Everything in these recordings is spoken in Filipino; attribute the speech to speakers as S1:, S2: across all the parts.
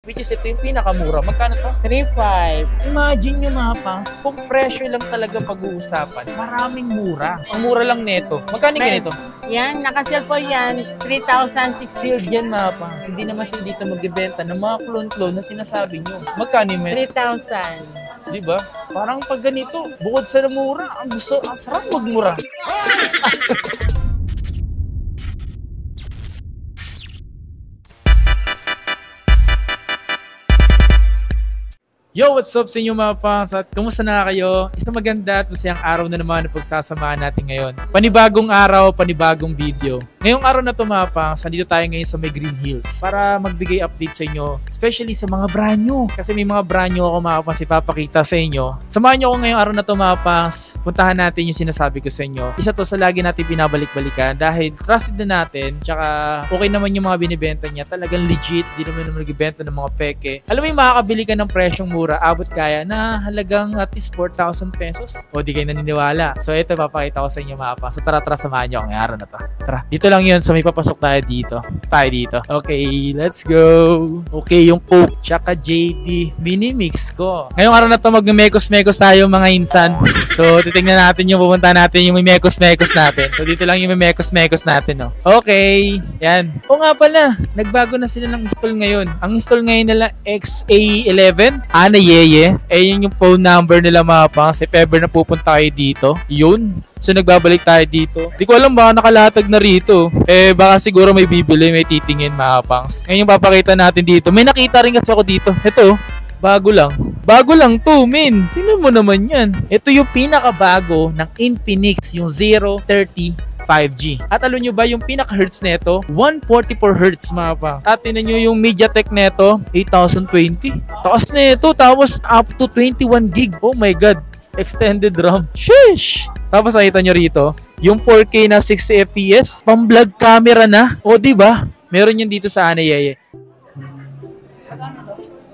S1: Which is ito yung pinakamura. Magkano to?
S2: 3.5.
S1: Imagine nyo mga pangs, kung presyo lang talaga pag-uusapan, maraming mura. Ang mura lang neto. Magkano ganito?
S2: Yan, nakasell po yan. 3,600.
S1: Sealed yan mga pangs. Hindi naman sila dito magbibenta ng mga clone-clone na sinasabi nyo. Magkano yung
S2: 3,000.
S1: Diba? Parang pag ganito, bukod sa mura, ang gusto, ang sarap magmura. Yo, what's up sa inyo mga pangs? At kumusta na kayo? Isang maganda at masayang araw na naman na pagsasamahan natin ngayon. Panibagong araw, panibagong video. Ngayong araw na to mga pangs, nandito tayo ngayon sa may Green Hills para magbigay update sa inyo, especially sa mga brand new. Kasi may mga brand new ako mga pangs ipapakita sa inyo. Samahan nyo ako ngayong araw na to mga pangs. Puntahan natin yung sinasabi ko sa inyo. Isa to sa lagi natin binabalik-balikan dahil trusted na natin. Tsaka okay naman yung mga binibenta niya. Talagang legit. Di naman nagbibenta ng mga peke. Alam mo yung makakabili ka ng presyong mura, abot kaya na halagang at least 4,000 pesos. O di kayo naniniwala. So ito papakita ko sa inyo mga pangs. So tara samahan nyo ang araw na to. Tara, dito lang yun. So may papasok tayo dito. Okay, let's go. Okay, yung Coke tsaka JD mini mix ko. Ngayong araw na to mag-mekos-mekos tayo mga insan. So titingnan natin yung pupunta natin yung may mekos-mekos natin. So dito lang yung may mekos-mekos natin, no. Okay, yan. O nga pala, nagbago na sila ng install ngayon. Ang install ngayon nila XA11. Yeye. Yun yung phone number nila mga pangs. If ever na pupunta kayo dito, yun. So nagbabalik tayo dito. Di ko alam baka nakalatag na rito. Baka siguro may bibili, may titingin mga pangs. Ngayon yung papakita natin dito. May nakita rin kasi ako dito. Ito, bago lang. Bago lang to, min. Tingnan mo naman yan. Ito yung pinakabago ng Infinix, yung 030 5G. At alam nyo ba yung pinaka-hertz neto? 144Hz mga pangs. At tinan nyo yung MediaTek neto, 8020. Taas neto, tapos up to 21 gig. Oh my god. Extended RAM. Sheesh! Tapos nakita nyo rito, yung 4K na 60 FPS, pang-vlog camera na. O diba? Meron yun dito sa Yeye.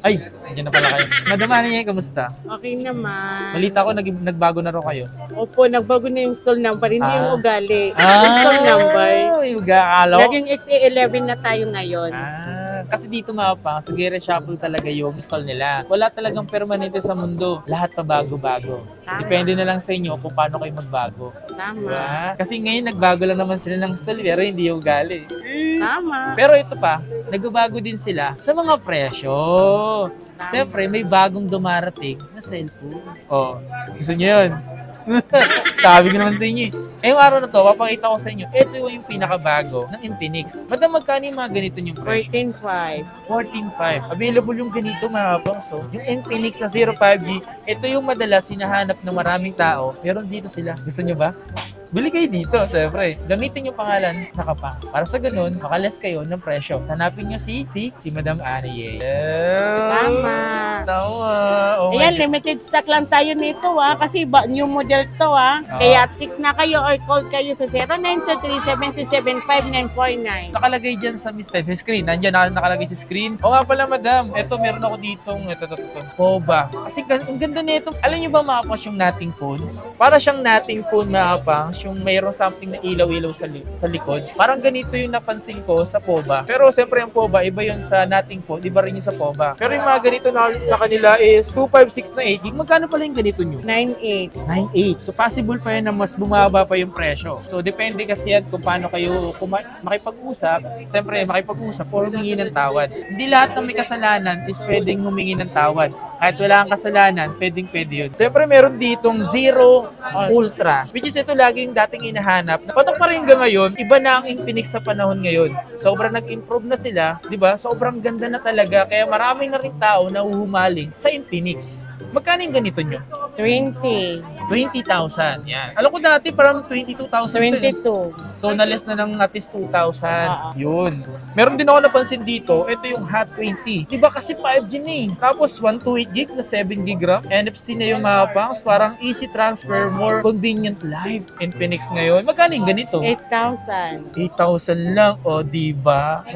S1: Ay, nandiyan na pala kayo. Madam Yeye, kamusta?
S2: Okay naman.
S1: Malita ko, nagbago na rin kayo.
S2: Opo, nagbago na yung install number. Hindi yung ugali.
S1: Ah,
S2: Install number.
S1: Yung akala ko.
S2: Naging XA11 na tayo ngayon.
S1: Kasi dito mga pangs, reshuffle talaga yung install nila. Wala talagang permanente sa mundo. Lahat pa bago-bago. Depende na lang sa inyo kung paano kayo magbago.
S2: Tama.
S1: Diba? Kasi ngayon nagbago lang naman sila ng install, pero hindi yung ugali.
S2: Tama.
S1: Pero ito pa, nagbabago din sila sa mga presyo. Siyempre, may bagong dumarating na cellphone. Oh, gusto nyo yun? Sabi ko naman sa inyo. Ngayong araw na to, papakita ko sa inyo. Ito yung pinakabago ng Infinix. Madam, magkano yung mga ganito yung presyo?
S2: 14.5.
S1: 14.5. Available yung ganito mga pangs. Yung Infinix na 05G, ito yung madalas hinahanap ng maraming tao. Meron dito sila. Gusto nyo ba? Bili kayo dito, siyempre. Gamitin yung pangalan Nakapangs. Para sa ganun, makaless kayo ng presyo. Hanapin nyo si Madam Yeye.
S2: Tama.
S1: Oh,
S2: ayan, limited stock lang tayo nito kasi new model to Kaya text na kayo or call kayo sa 0923-727-5949.
S1: Nakalagay dyan sa screen. Nandiyan nakalagay sa screen. O nga pala, madam. Ito, meron ako ditong ito. Poba. Kasi ang ganda nito. Alam nyo ba mga pangs yung nating phone? Para siyang nating phone mga pangs, yung mayroong something na ilaw-ilaw sa likod. Parang ganito yung napansin ko sa Poba. Pero siyempre ang Poba, iba yun sa nating phone, iba rin yun sa Poba. Pero yung mga ganito na sa kanila is 256 na 8 gig. Magkano pala yung ganito nyo?
S2: 9.8.
S1: 9.8. So possible pa yun na mas bumaba pa yung presyo. So depende kasi yan kung paano kayo makipag-usap. Siyempre makipag-usap or humingi ng tawad. Hindi lahat ng may kasalanan is pwedeng humingi ng tawad. Kahit wala kang kasalanan, pwede yun. Siyempre meron ditong Zero Ultra, which is ito laging dating hinahanap. Patok pa rin hanggang ngayon, iba na ang Infinix sa panahon ngayon. Sobrang nag-improve na sila, di ba? Sobrang ganda na talaga, kaya marami na rin tao na uhumaling sa Infinix. Magkano yung ganito nyo?
S2: 20.
S1: 20,000. Yan. Alam ko dati parang 22,000.
S2: 22.
S1: So, na-less na ng at least 2,000. Yun. Meron din ako napansin dito. Ito yung Hot 20. Diba kasi 5G na Tapos 128 gig na 7 gig RAM. NFC na yung mga pangs. Parang easy transfer, more convenient life. Infinix ngayon. Magkano yung ganito?
S2: 8,000.
S1: 8,000 lang. O, diba?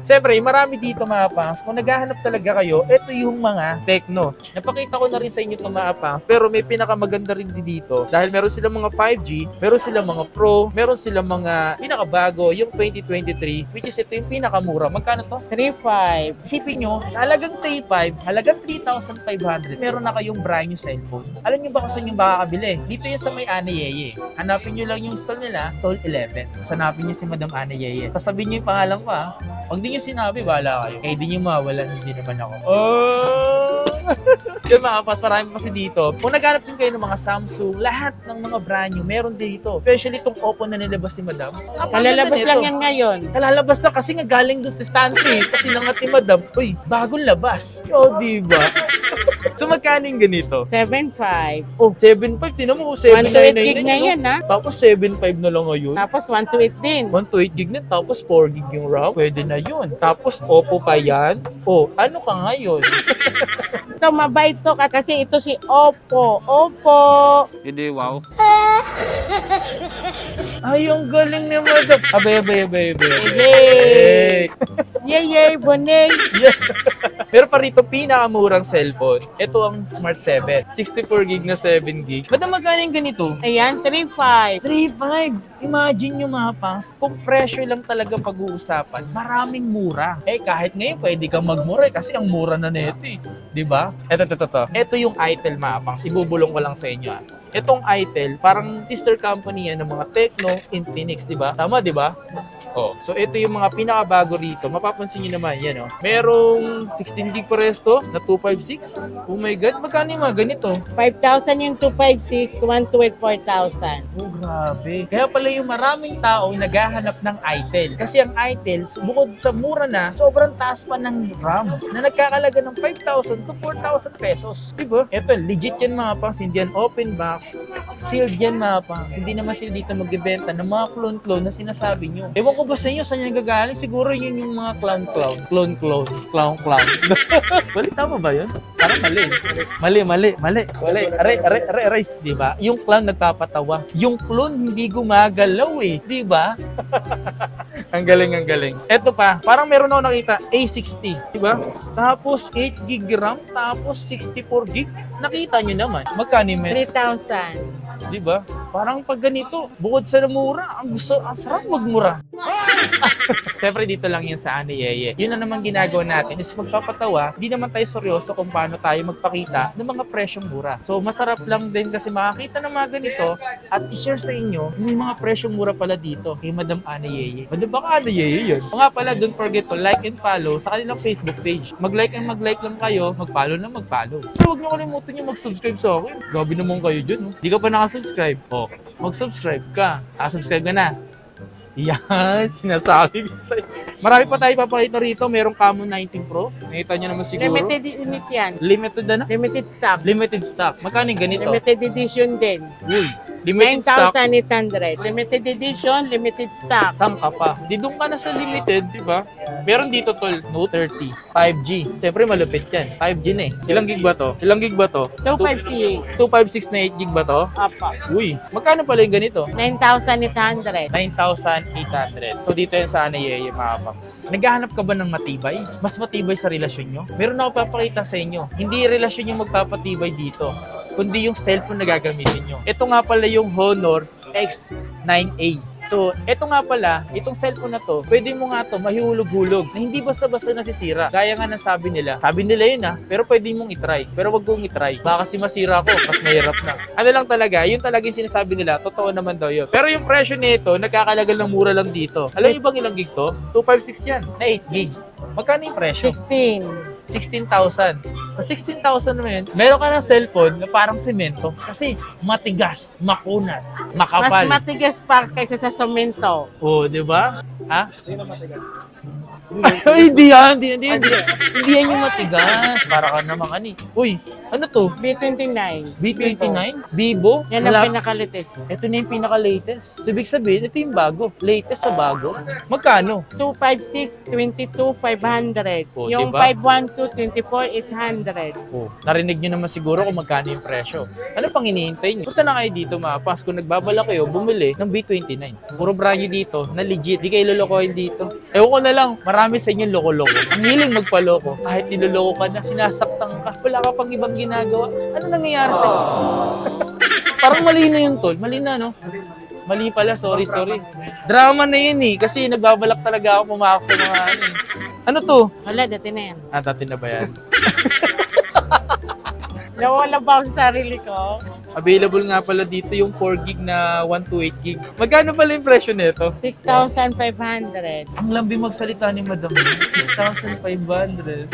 S1: Siyempre, marami dito mga pangs. Kung naghahanap talaga kayo, ito yung mga Tecno. Napakita ko na rin sa inyo itong mga pangs. Pero may pinakamaganda rin dito. Dahil meron silang mga 5G, meron silang mga Pro, meron meron silang mga pinakabago, yung 2023, which is ito yung pinakamura. Magkano to?
S2: 3,500.
S1: Isipin nyo, sa halagang 3,500, halagang 3,500, meron na kayong brand new cellphone. Alam nyo ba kung saan yung makakabili? Dito yan sa may Ana Yeye. Hanapin nyo lang yung stall nila, stall 11. Hanapin nyo si Madam Ana Yeye. Sasabihin nyo yung pangalan ko ha. Pag di nyo sinabi, bahala kayo. Eh, di nyo mawalan, hindi naman ako. Oh! Yun mga pas, marami kasi dito. Kung naghanap din kayo ng mga Samsung, lahat ng mga brand new, meron dito. Especially itong Oppo na nilabas ni Madam.
S2: Kalalabas lang yan ngayon.
S1: Kalalabas na kasi nga galing doon sa Stanley. Kasi nangat ni Madam, uy, bagong labas. O, diba? So, magkano yung ganito?
S2: 7,500.
S1: Oh, 7.5. Tinan mo,
S2: 128
S1: 799
S2: gig na yan, ha?
S1: Tapos 7.5 na lang ngayon.
S2: Tapos 128 din.
S1: 128 gig na, tapos 4 gig yung RAM. Pwede na yun. Tapos Oppo pa yan. Oh, ano ka ngayon?
S2: Ito, mabait to kasi ito si Oppo. Oppo.
S3: Hindi, wow.
S1: Ay, ang galing ni Madam. Abay.
S2: Yay! Yay, bonay.
S1: Pero pa rito, pinakamurang cellphone. Ito ang Smart 7. 64 gig na 7 gig. Madam, magkano yung ganito?
S2: Ayan, 3,500.
S1: 3.5. Imagine nyo mga pangs, kung presyo lang talaga pag-uusapan, maraming mura. Eh kahit ngayon pwede kang magmura kasi ang mura na neto eh. Diba? Ito. Ito yung Itel mga pangs. Ibubulong ko lang sa inyo. Itong Itel, parang sister company yan ng mga Tecno, Infinix, diba? Tama, diba? Oh, so ito yung mga pinakabago rito. Mapapansin niyo naman yan, oh. Merong 16 gig pares to na 256. Oh my god, magkano yung mga ganito?
S2: 5,000 yung 256, 128, 4,000.
S1: Oh, grabe. Kaya pala yung maraming tao naghahanap ng Itel. Kasi ang Itel, bukod sa mura na, sobrang taas pa ng RAM na nagkakalaga ng 5,000 to 4,000 pesos. Diba? Ito, legit yan mga pangs. Hindi yan open box. Sealed yan mga pangs. Hindi naman sila dito magbibenta ng mga clone-clone na sinasabi nyo. Ewan ko ba sa inyo, saan yan gagaling? Siguro yun yung mga clown. Wala, tama ba yun? Parang mali. Aray. Diba? Yung clown nagpapatawa. Yung clone hindi gumagalaw eh. Diba? Ang galing. Eto pa, parang meron ako nakita, A60. Diba? Tapos 8 gig RAM, tapos 64 gig. Nakita nyo naman. Magkano yung
S2: 3,000.
S1: Diba? Parang pag ganito, bukod sa namura, ang sarap magmura. Siyempre dito lang yan sa Ana Yeye. Yun na naman ginagawa natin is magpapatawa. Di naman tayo seryoso kung paano tayo magpakita ng mga presyong mura. So masarap lang din kasi makakita ng mga ganito at i-share sa inyo yung mga presyong mura pala dito kay Madam Ana Yeye. Madam, baka Ana Yeye yun. O nga pala, don't forget to like and follow sa kanilang Facebook page. Mag-like lang kayo, mag-follow. So huwag niyo kalimutan yung mag-subscribe sa akin. Gabi naman kayo dyan. Di ka pa nakasubscribe? O, mag-subscribe ka. Subscribe ka na. Yan, sinasabi ko sa'yo. Marami pa tayo papakita rito. Merong Camon 19 Pro. Nakita nyo naman siguro.
S2: Limited unit yan.
S1: Limited na?
S2: Limited stock.
S1: Limited stock. Magkano yung ganito?
S2: Limited edition din.
S1: Uy, limited stock.
S2: 9,800. Limited edition, limited stock.
S1: Saan ka pa? Di doon ka na sa limited, di ba? Meron dito tol, Note 30, 5G. Siyempre malupit yan. 5G na eh. Ilang gig ba to?
S2: 256.
S1: 256 na 8 gig ba to?
S2: Apa.
S1: Uy, magkano pala yung ganito?
S2: 9,800.
S1: 9,800. So dito yan sa Ana Yeye mga paps. Naghahanap ka ba ng matibay? Mas matibay sa relasyon nyo? Meron ako papakita sa inyo. Hindi relasyon yung magpapatibay dito, kundi yung cellphone na gagamitin nyo. Ito nga pala yung Honor X9A. So, ito nga pala, itong cellphone na to, pwede mo nga to mahihulog-hulog na hindi basta-basta nasisira. Gaya nga ng sabi nila yun pero pwede mong itry. Pero wag mong itry. Baka kasi masira ko, mas mahirap na. Ano lang talaga, yun talaga yung sinasabi nila, totoo naman daw yun. Pero yung presyo nito, nagkakalagal ng mura lang dito. Alam niyo bang ilang gig to? 256 yan, na 8 gig. Magkano yung presyo? 16,000. Sa 16,000 naman, meron ka ng cellphone na parang semento kasi matigas, makunat, makapal.
S2: Mas matigas pa kaysa sa semento.
S1: Oh, di ba? Ha? Hindi na matigas. Hindi yan yung matigas. Para ka naman Uy, ano to?
S2: B29.
S1: B29? Vivo?
S2: Yan ang pinaka-latest.
S1: Ito na yung pinaka-latest. So, ibig sabihin, ito yung bago. Latest sa bago. Magkano?
S2: 256, 22,500.
S1: Oh,
S2: Yung
S1: diba?
S2: 512, 24,800.
S1: Oh, narinig nyo naman siguro kung magkano yung presyo. Ano pang hinihintay nyo? Punta na kayo dito mga pas. Kung nagbabala kayo, bumili ng B29. Puro brand nyo dito na legit. Di kayo lolokohin dito. Ewan ko na lang, marami sa inyo loko-loko. Ang hiling magpaloko. Kahit niloloko ka na, sinasaktan ka, wala ka pang ibang ginagawa. Ano nangyayari sa'yo? Parang mali na yun, tol. Mali na, no? Mali pala, sorry. Drama na yun eh, kasi nagbabalak talaga ako pumasok sa mga ano eh. Ano to?
S2: Wala, dati na yan.
S1: Dati na ba yan?
S2: Nawala ba ako sa sarili ko?
S1: Available nga pala dito yung 4 gig na 128 gig. Magkano pala yung presyo nito?
S2: 6,500.
S1: Ang lambi magsalita ni Madam. 6,500.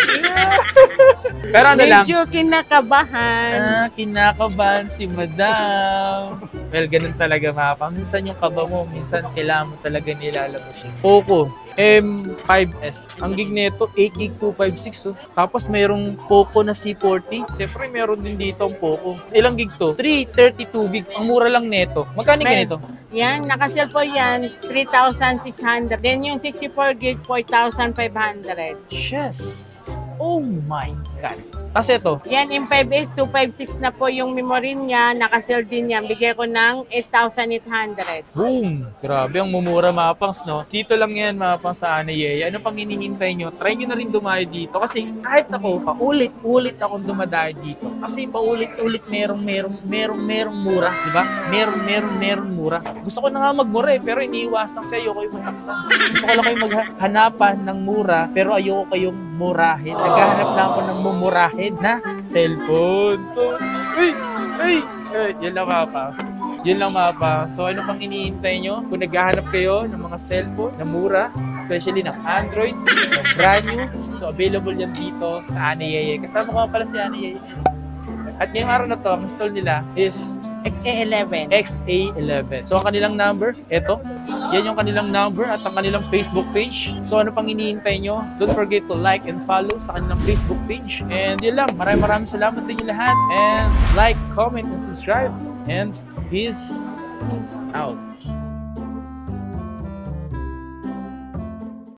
S1: Pero ano lang?
S2: Medyo kinakabahan.
S1: Kinakabahan si Madam. Well, ganun talaga mapa. Minsan yung kaba mo, minsan kailangan mo talaga nilalabas yun. Poco M5S. Ang gig nito, 8 gig 256. Oh. Tapos mayroong Poco na C40. Siyempre, meron din dito ang Poco. Ilang gig to? 332 gig. Ang mura lang nito. Magkano ganito?
S2: Yan, nakasell po yan, 3,600. Then yung 64 gig, 4,500.
S1: Yes! Oh my God! Kasi ito,
S2: Yan, M5S, 256 na po yung memory niya. Nakasell din yan. Bigay ko ng 8,800.
S1: boom! Grabe, ang mumura mga pangs, no? Dito lang yan mga pangs sa Anayaya. Ano pang hinihintay nyo? Try nyo na rin dumayo dito. Kasi kahit ako, paulit-ulit akong dumadayo dito. Kasi paulit-ulit merong mura. Diba? Merong mura. Gusto ko na nga magmura eh, pero iniiwasan kasi ayoko yung masaktan. Gusto ko lang kayong maghanapan ng mura, pero ayoko kayong murahin. Naghahanap na ako ng mumurahin na cellphone. So, yun lang mga pangs. So, ano pang iniintay nyo? Kung naghahanap kayo ng mga cellphone na mura, especially ng Android, na brand new, so available yan dito sa Anayaya. Kasama ko pala si Anayaya. At ngayong araw na to, ang install nila is
S2: XA11.
S1: XA11. So, ang kanilang number, eto. Yan yung kanilang number at ang kanilang Facebook page. So, ano pang iniintay nyo? Don't forget to like and follow sa kanilang Facebook page. And yun lang. Maraming salamat sa inyo lahat. And like, comment, and subscribe. And peace out.